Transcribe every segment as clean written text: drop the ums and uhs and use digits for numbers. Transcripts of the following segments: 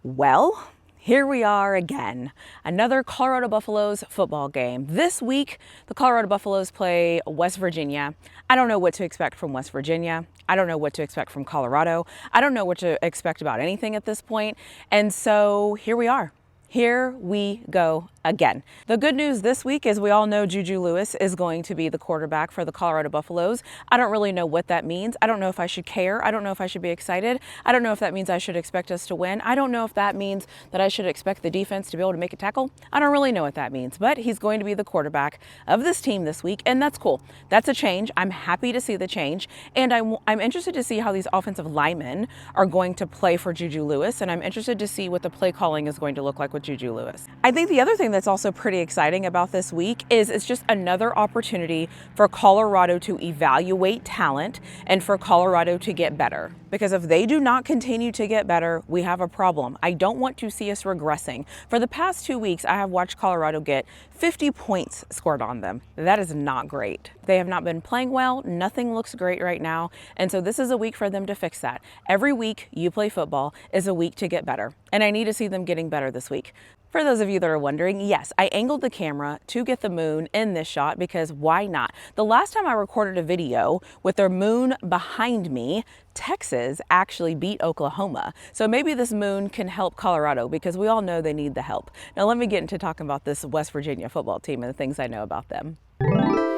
Well, here we are again. Another Colorado Buffaloes football game. This week, the Colorado Buffaloes play West Virginia. I don't know what to expect from West Virginia. I don't know what to expect from Colorado. I don't know what to expect about anything at this point. And so here we are. Here we go again. The good news this week is we all know Juju Lewis is going to be the quarterback for the Colorado Buffaloes. I don't really know what that means. I don't know if I should care. I don't know if I should be excited. I don't know if that means I should expect us to win. I don't know if that means that I should expect the defense to be able to make a tackle. I don't really know what that means, but he's going to be the quarterback of this team this week, and that's cool. That's a change. I'm happy to see the change, and I'm interested to see how these offensive linemen are going to play for Juju Lewis, and I'm interested to see what the play calling is going to look like with Juju Lewis. I think the other thing that's also pretty exciting about this week is it's just another opportunity for Colorado to evaluate talent and for Colorado to get better. Because if they do not continue to get better, we have a problem. I don't want to see us regressing. For the past 2 weeks, I have watched Colorado get 50 points scored on them. That is not great. They have not been playing well. Nothing looks great right now. And so this is a week for them to fix that. Every week you play football is a week to get better. And I need to see them getting better this week. For those of you that are wondering, yes, I angled the camera to get the moon in this shot because why not? The last time I recorded a video with their moon behind me, Texas actually beat Oklahoma. So maybe this moon can help Colorado because we all know they need the help. Now let me get into talking about this West Virginia football team and the things I know about them.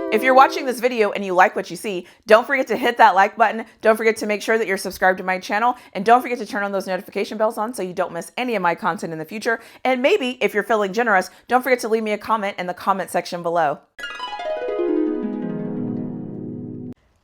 If you're watching this video and you like what you see, don't forget to hit that like button. Don't forget to make sure that you're subscribed to my channel. And don't forget to turn on those notification bells on so you don't miss any of my content in the future. And maybe, if you're feeling generous, don't forget to leave me a comment in the comment section below.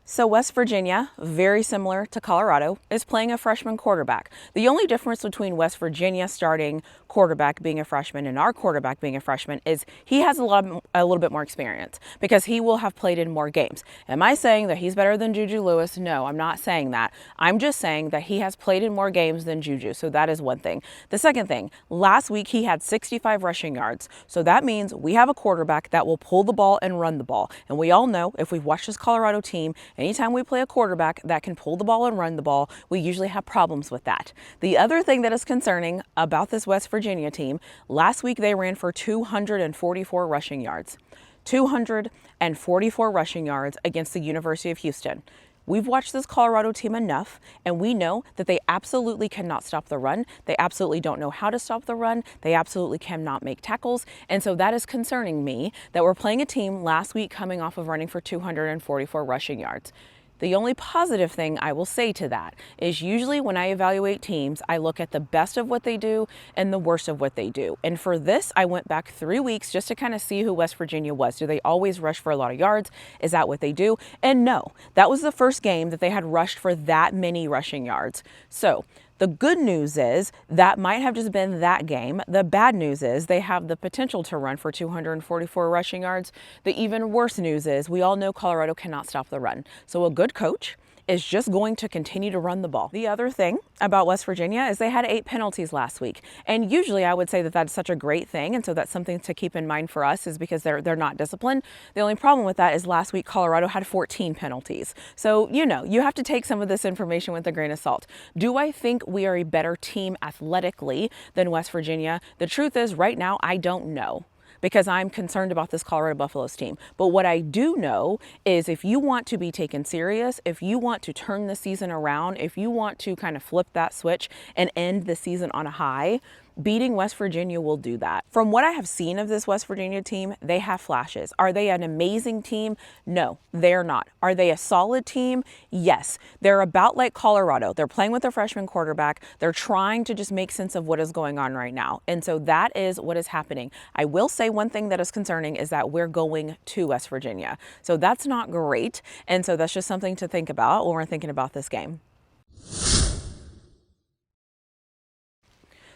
So West Virginia, very similar to Colorado, is playing a freshman quarterback. The only difference between West Virginia starting quarterback being a freshman and our quarterback being a freshman is he has a little bit more experience because he will have played in more games. Am I saying that he's better than Juju Lewis? No, I'm not saying that. I'm just saying that he has played in more games than Juju. So that is one thing. The second thing, last week he had 65 rushing yards. So that means we have a quarterback that will pull the ball and run the ball. And we all know if we've watched this Colorado team, anytime we play a quarterback that can pull the ball and run the ball, we usually have problems with that. The other thing that is concerning about this West Virginia team, last week they ran for 244 rushing yards. 244 rushing yards against the University of Houston. We've watched this Colorado team enough, and we know that they absolutely cannot stop the run. They absolutely don't know how to stop the run. They absolutely cannot make tackles. And so that is concerning me that we're playing a team last week coming off of running for 244 rushing yards. The only positive thing I will say to that is usually when I evaluate teams, I look at the best of what they do and the worst of what they do. And for this, I went back 3 weeks just to kind of see who West Virginia was. Do they always rush for a lot of yards? Is that what they do? And no, that was the first game that they had rushed for that many rushing yards. So the good news is that might have just been that game. The bad news is they have the potential to run for 244 rushing yards. The even worse news is we all know Colorado cannot stop the run. So a good coach is just going to continue to run the ball. The other thing about West Virginia is they had 8 penalties last week. And usually I would say that that's such a great thing. And so that's something to keep in mind for us is because they're not disciplined. The only problem with that is last week Colorado had 14 penalties. So, you know, you have to take some of this information with a grain of salt. Do I think we are a better team athletically than West Virginia? The truth is right now, I don't know, because I'm concerned about this Colorado Buffaloes team. But what I do know is if you want to be taken serious, if you want to turn the season around, if you want to kind of flip that switch and end the season on a high, beating West Virginia will do that. From what I have seen of this West Virginia team, they have flashes. Are they an amazing team? No, they're not. Are they a solid team? Yes. They're about like Colorado. They're playing with a freshman quarterback. They're trying to just make sense of what is going on right now. And so that is what is happening. I will say one thing that is concerning is that we're going to West Virginia. So that's not great. And so that's just something to think about when we're thinking about this game.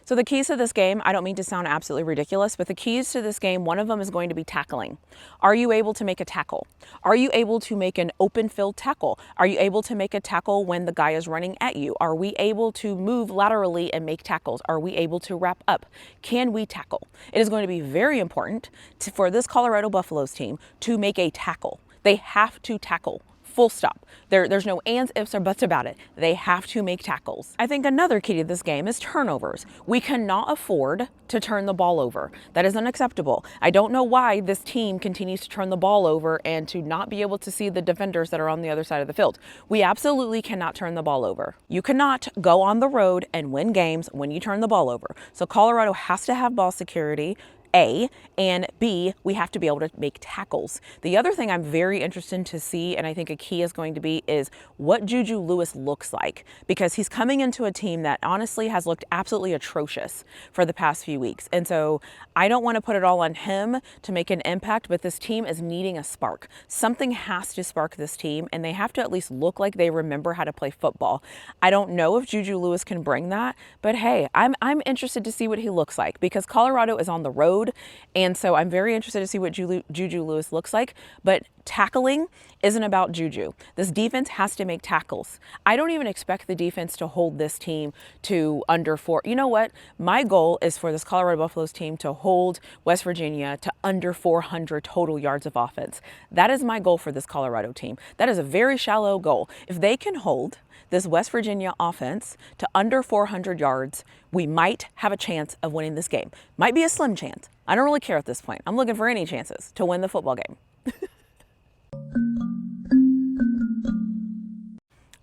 So the keys to this game, I don't mean to sound absolutely ridiculous, but the keys to this game, one of them is going to be tackling. Are you able to make a tackle? Are you able to make an open field tackle? Are you able to make a tackle when the guy is running at you? Are we able to move laterally and make tackles? Are we able to wrap up? Can we tackle? It is going to be very important for this Colorado Buffaloes team to make a tackle. They have to tackle Full stop. There's no ands, ifs, or buts about it. They have to make tackles. I think another key to this game is turnovers. We cannot afford to turn the ball over. That is unacceptable. I don't know why this team continues to turn the ball over and to not be able to see the defenders that are on the other side of the field. We absolutely cannot turn the ball over. You cannot go on the road and win games when you turn the ball over. So Colorado has to have ball security, A, and B, we have to be able to make tackles. The other thing I'm very interested to see, and I think a key is going to be, is what Juju Lewis looks like, because he's coming into a team that honestly has looked absolutely atrocious for the past few weeks. And so I don't want to put it all on him to make an impact, but this team is needing a spark. Something has to spark this team, and they have to at least look like they remember how to play football. I don't know if Juju Lewis can bring that, but hey, I'm interested to see what he looks like, because Colorado is on the road, and so I'm very interested to see what Juju Lewis looks like. But tackling isn't about Juju. This defense has to make tackles. I don't even expect the defense to hold this team to under 4. You know what? My goal is for this Colorado Buffaloes team to hold West Virginia to under 400 total yards of offense. That is my goal for this Colorado team. That is a very shallow goal. If they can hold this West Virginia offense to under 400 yards, we might have a chance of winning this game. Might be a slim chance. I don't really care at this point. I'm looking for any chances to win the football game.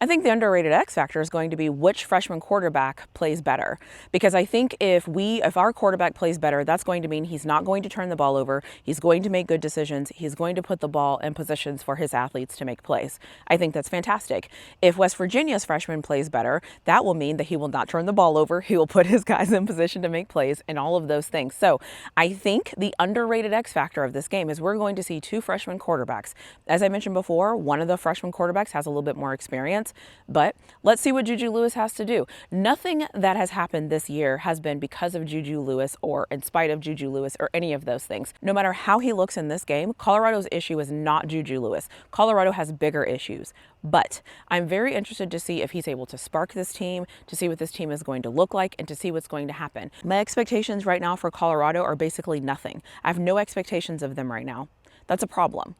I think the underrated X factor is going to be which freshman quarterback plays better. Because I think if our quarterback plays better, that's going to mean he's not going to turn the ball over. He's going to make good decisions. He's going to put the ball in positions for his athletes to make plays. I think that's fantastic. If West Virginia's freshman plays better, that will mean that he will not turn the ball over. He will put his guys in position to make plays and all of those things. So I think the underrated X factor of this game is we're going to see 2 freshman quarterbacks. As I mentioned before, one of the freshman quarterbacks has a little bit more experience. But let's see what Juju Lewis has to do. Nothing that has happened this year has been because of Juju Lewis or in spite of Juju Lewis or any of those things. No matter how he looks in this game, Colorado's issue is not Juju Lewis. Colorado has bigger issues. But I'm very interested to see if he's able to spark this team, to see what this team is going to look like, and to see what's going to happen. My expectations right now for Colorado are basically nothing. I have no expectations of them right now. That's a problem.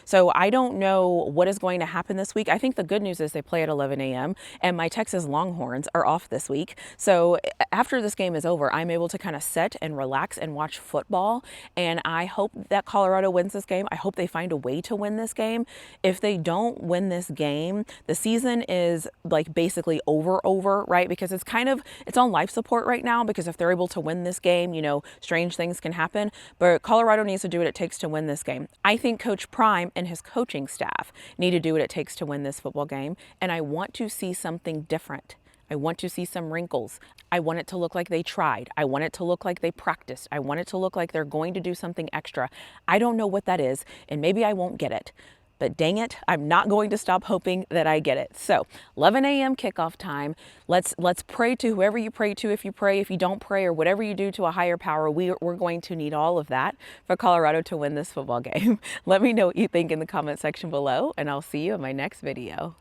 So I don't know what is going to happen this week. I think the good news is they play at 11 a.m. and my Texas Longhorns are off this week. So after this game is over, I'm able to kind of sit and relax and watch football. And I hope that Colorado wins this game. I hope they find a way to win this game. If they don't win this game, the season is like basically over, right? Because it's on life support right now, because if they're able to win this game, strange things can happen. But Colorado needs to do what it takes to win this game. I think Coach Prime and his coaching staff need to do what it takes to win this football game. And I want to see something different. I want to see some wrinkles. I want it to look like they tried. I want it to look like they practiced. I want it to look like they're going to do something extra. I don't know what that is, and maybe I won't get it. But dang it, I'm not going to stop hoping that I get it. So 11 a.m. kickoff time. Let's pray to whoever you pray to. If you don't pray, or whatever you do to a higher power, we're going to need all of that for Colorado to win this football game. Let me know what you think in the comment section below, and I'll see you in my next video.